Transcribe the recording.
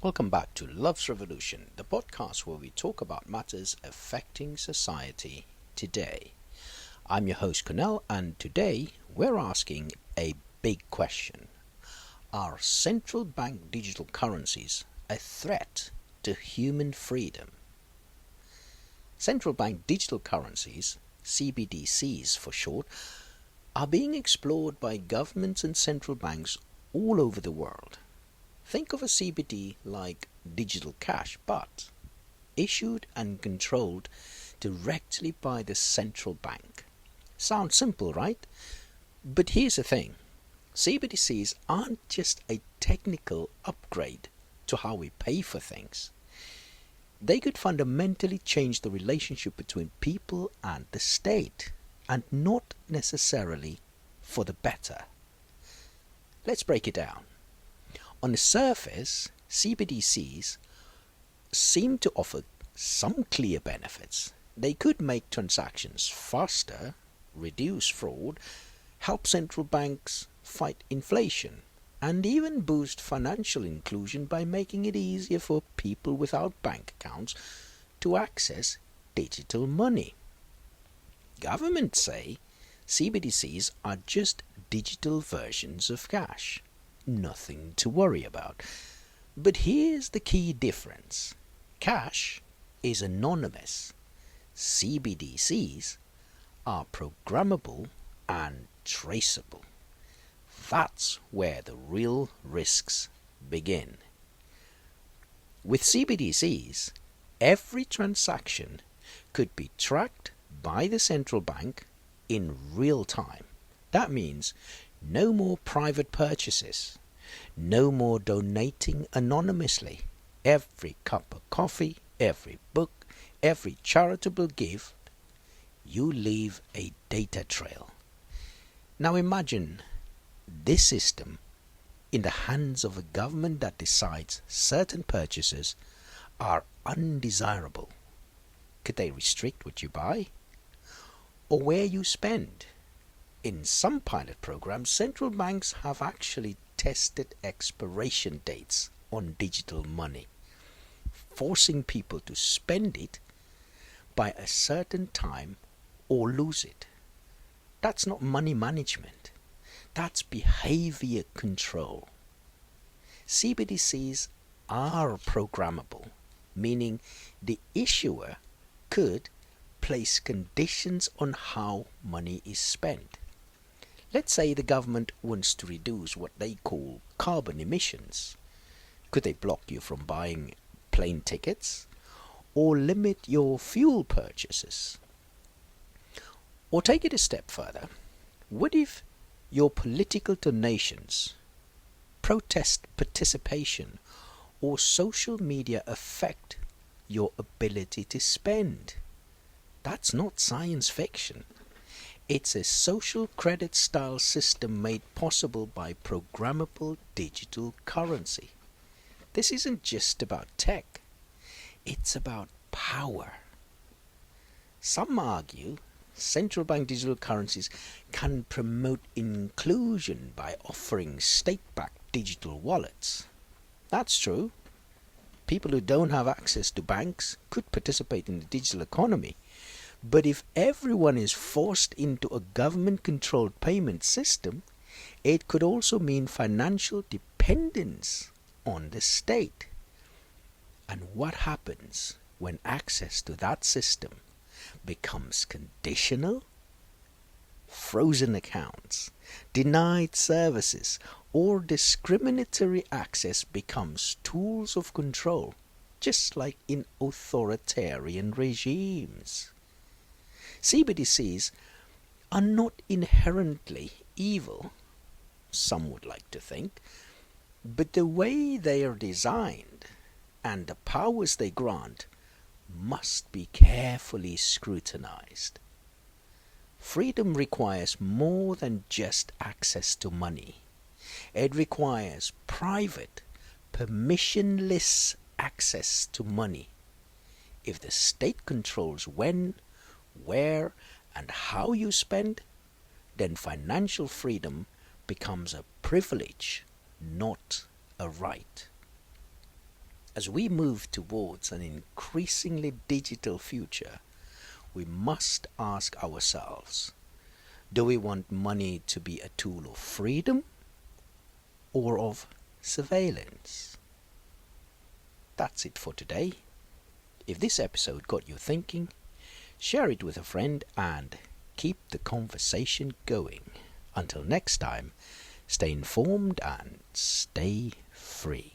Welcome back to Love's Revolution, the podcast where we talk about matters affecting society today. I'm your host, Kunal, and today we're asking a big question. Are central bank digital currencies a threat to human freedom? Central bank digital currencies, CBDCs for short, are being explored by governments and central banks all over the world. Think of a CBD like digital cash, but issued and controlled directly by the central bank. Sounds simple, right? But here's the thing. CBDCs aren't just a technical upgrade to how we pay for things. They could fundamentally change the relationship between people and the state, and not necessarily for the better. Let's break it down. On the surface, CBDCs seem to offer some clear benefits. They could make transactions faster, reduce fraud, help central banks fight inflation, and even boost financial inclusion by making it easier for people without bank accounts to access digital money. Governments say CBDCs are just digital versions of cash. Nothing to worry about. But here's the key difference. Cash is anonymous. CBDCs are programmable and traceable. That's where the real risks begin. With CBDCs, every transaction could be tracked by the central bank in real time. That means no more private purchases, no more donating anonymously. Every cup of coffee, every book, every charitable gift, you leave a data trail. Now imagine this system in the hands of a government that decides certain purchases are undesirable. Could they restrict what you buy or where you spend? In some pilot programs, central banks have actually tested expiration dates on digital money, forcing people to spend it by a certain time or lose it. That's not money management. That's behavior control. CBDCs are programmable, meaning the issuer could place conditions on how money is spent. Let's say the government wants to reduce what they call carbon emissions. Could they block you from buying plane tickets or limit your fuel purchases? Or take it a step further. What if your political donations, protest participation, or social media affect your ability to spend? That's not science fiction. It's a social credit style system made possible by programmable digital currency. This isn't just about tech, it's about power. Some argue central bank digital currencies can promote inclusion by offering state-backed digital wallets. That's true. People who don't have access to banks could participate in the digital economy. But if everyone is forced into a government-controlled payment system, it could also mean financial dependence on the state. And what happens when access to that system becomes conditional? Frozen accounts, denied services, or discriminatory access becomes tools of control, just like in authoritarian regimes. CBDCs are not inherently evil, some would like to think, but the way they are designed and the powers they grant must be carefully scrutinized. Freedom requires more than just access to money. It requires private, permissionless access to money. If the state controls when, where, and how you spend, then financial freedom becomes a privilege, not a right. As we move towards an increasingly digital future, we must ask ourselves, do we want money to be a tool of freedom or of surveillance? That's it for today. If this episode got you thinking, share it with a friend and keep the conversation going. Until next time, stay informed and stay free.